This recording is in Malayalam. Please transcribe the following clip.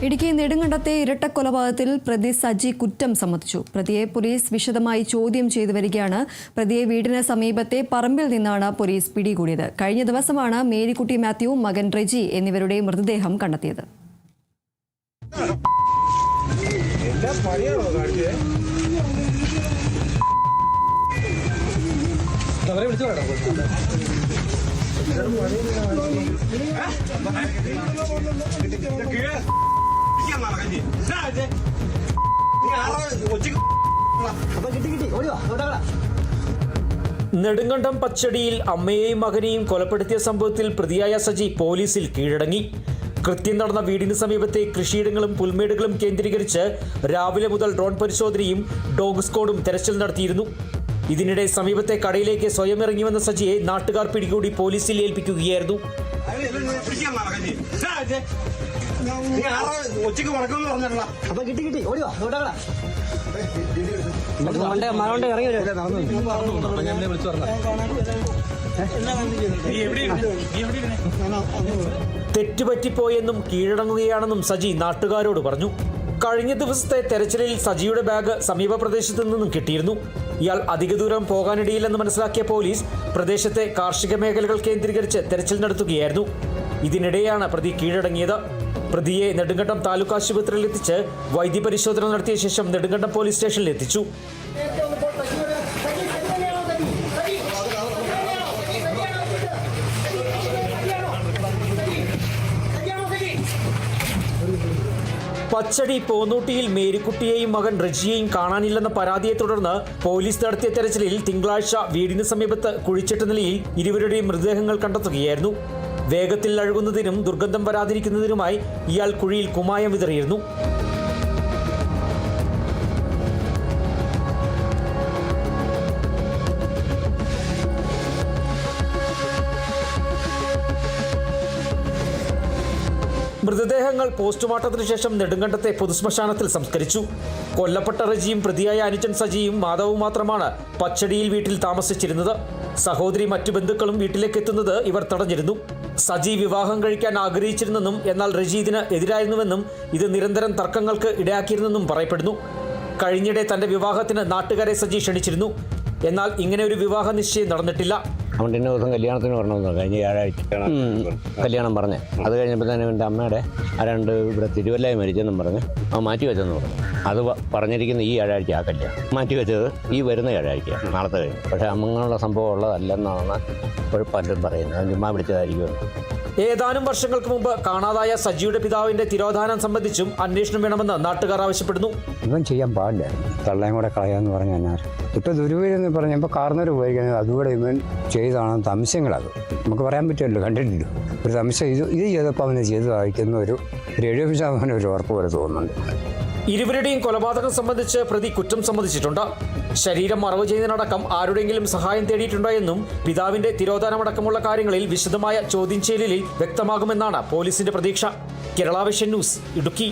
ഇടുക്കി നെടുങ്കണ്ടത്തെ ഇരട്ടക്കൊലപാതകത്തിൽ പ്രതി സജി കുറ്റം സമ്മതിച്ചു. പ്രതിയെ പോലീസ് വിശദമായി ചോദ്യം ചെയ്തു വരികയാണ്. പ്രതിയെ വീടിന് സമീപത്തെ പറമ്പിൽ നിന്നാണ് പോലീസ് പിടികൂടിയത്. കഴിഞ്ഞ ദിവസമാണ് മേരിക്കുട്ടി മാത്യു, മകൻ റെജി എന്നിവരുടെ മൃതദേഹം കണ്ടെത്തിയത്. നെടുങ്കണ്ടം പച്ചടിയിൽ അമ്മയെയും മകനെയും കൊലപ്പെടുത്തിയ സംഭവത്തിൽ പ്രതിയായ സജി പോലീസിൽ കീഴടങ്ങി. കൃത്യം നടന്ന വീടിന് സമീപത്തെ കൃഷിയിടങ്ങളും പുൽമേടുകളും കേന്ദ്രീകരിച്ച് രാവിലെ മുതൽ ഡ്രോൺ പരിശോധനയും ഡോഗ് സ്ക്വാഡും തെരച്ചിൽ നടത്തിയിരുന്നു. ഇതിനിടെ സമീപത്തെ കടയിലേക്ക് സ്വയം ഇറങ്ങിവന്ന സജിയെ നാട്ടുകാർ പിടികൂടി പോലീസിൽ ഏൽപ്പിക്കുകയായിരുന്നു. തെറ്റുപറ്റിപ്പോയെന്നും കീഴടങ്ങുകയാണെന്നും സജി നാട്ടുകാരോട് പറഞ്ഞു. കഴിഞ്ഞ ദിവസത്തെ തെരച്ചിലിൽ സജിയുടെ ബാഗ് സമീപ പ്രദേശത്തു നിന്നും കിട്ടിയിരുന്നു. ഇയാൾ അധിക ദൂരം പോകാനിടയില്ലെന്ന് മനസ്സിലാക്കിയ പോലീസ് പ്രദേശത്തെ കാർഷിക മേഖലകൾ കേന്ദ്രീകരിച്ച് തെരച്ചിൽ നടത്തുകയായിരുന്നു. ഇതിനിടെയാണ് പ്രതി കീഴടങ്ങിയത്. പ്രതിയെ നെടുങ്കണ്ടം താലൂക്ക് ആശുപത്രിയിൽ എത്തിച്ച് വൈദ്യപരിശോധന നടത്തിയ ശേഷം നെടുങ്കണ്ടം പോലീസ് സ്റ്റേഷനിൽ എത്തിച്ചു. പച്ചടി പോന്നൂട്ടിയിൽ മേരിക്കുട്ടിയെയും മകൻ റെജിയെയും കാണാനില്ലെന്ന പരാതിയെ തുടർന്ന് പോലീസ് നടത്തിയ തെരച്ചിലിൽ തിങ്കളാഴ്ച വീടിന് സമീപത്ത് കുഴിച്ചിട്ട നിലയിൽ ഇരുവരുടെയും മൃതദേഹങ്ങൾ കണ്ടെത്തുകയായിരുന്നു. വേഗത്തിൽ അഴുകുന്നതിനും ദുർഗന്ധം വരാതിരിക്കുന്നതിനുമായി ഇയാൾ കുഴിയിൽ കുമ്മായം വിതറിയിരുന്നു. മൃതദേഹങ്ങൾ പോസ്റ്റ്മോർട്ടത്തിന് ശേഷം നെടുങ്കണ്ടത്തെ പൊതുശ്മശാനത്തിൽ സംസ്കരിച്ചു. കൊല്ലപ്പെട്ട റജിയും പ്രതിയായ അനുജൻ സജിയും മാധവും മാത്രമാണ് പച്ചടിയിൽ വീട്ടിൽ താമസിച്ചിരുന്നത്. സഹോദരി മറ്റു ബന്ധുക്കളും വീട്ടിലേക്ക് എത്തുന്നത് ഇവർ തടഞ്ഞിരുന്നു. സജി വിവാഹം കഴിക്കാൻ ആഗ്രഹിച്ചിരുന്നെന്നും എന്നാൽ റജി ഇതിന് എതിരായിരുന്നുവെന്നും ഇത് നിരന്തരം തർക്കങ്ങൾക്ക് ഇടയാക്കിയിരുന്നെന്നും പറയപ്പെടുന്നു. കഴിഞ്ഞിടെ തന്റെ വിവാഹത്തിന് നാട്ടുകാരെ സജി ക്ഷണിച്ചിരുന്നു. എന്നാൽ ഇങ്ങനെ ഒരു വിവാഹ നിശ്ചയം നടന്നിട്ടില്ല. അവൻ്റെ ഇന്ന ദിവസം കല്യാണത്തിന് വരണമെന്ന് കഴിഞ്ഞ വ്യാഴാഴ്ച കല്യാണം പറഞ്ഞ് അത് കഴിഞ്ഞപ്പോൾ തന്നെ എൻ്റെ അമ്മയുടെ ആരാണ്ട് ഇവിടെ തിരുവല്ലായി മരിച്ചെന്നും പറഞ്ഞ് ആ മാറ്റി വെച്ചെന്ന് പറഞ്ഞു. അത് പറഞ്ഞിരിക്കുന്ന ഈ വ്യാഴാഴ്ച ആ കല്യാണം മാറ്റി വെച്ചത് ഈ വരുന്ന വ്യാഴാഴ്ച നാളത്തെ കഴിഞ്ഞു. പക്ഷേ അങ്ങനെയുള്ള സംഭവം ഉള്ളതല്ലെന്നാണ് ഇപ്പോൾ പലരും പറയുന്നത്. അത് ചുമ്മാ വിളിച്ചതായിരിക്കും. ഏതാനും വർഷങ്ങൾക്ക് മുമ്പ് കാണാതായ സജിയുടെ പിതാവിന്റെ തിരോധാനം സംബന്ധിച്ചും അന്വേഷണം വേണമെന്ന് നാട്ടുകാർ ആവശ്യപ്പെടുന്നു. ഇവൻ ചെയ്യാൻ പാടില്ല, തള്ളയും കൂടെ കളയാന്ന് പറഞ്ഞാൽ ഇപ്പൊ ദുരുപയോഗം പറഞ്ഞപ്പോൾ കാർന്നവർ ഉപയോഗിക്കുന്നത് അതുകൂടെ ഇവൻ ചെയ്താണെന്ന് സംശയങ്ങളത് നമുക്ക് പറയാൻ പറ്റുമല്ലോ, കണ്ടിട്ടില്ലോ. ഒരു സംശയം ഇത് ചെയ്തപ്പോൾ അവന് ചെയ്ത് വായിക്കുന്ന ഒരു 70% ഒരു ഉറപ്പ് പോലെ തോന്നുന്നുണ്ട്. ഇരുവരുടെയും കൊലപാതകം സംബന്ധിച്ച് പ്രതി കുറ്റം സമ്മതിച്ചിട്ടുണ്ട്. ശരീരം മറവ് ചെയ്യുന്നതിനടക്കം ആരുടെയെങ്കിലും സഹായം തേടിയിട്ടുണ്ടോ എന്നും പിതാവിന്റെ തിരോധാനമടക്കമുള്ള കാര്യങ്ങളിൽ വിശദമായ ചോദ്യം ചെയ്യലിൽ വ്യക്തമാകുമെന്നാണ് പോലീസിന്റെ പ്രതീക്ഷ. Kerala vision news, Idukki.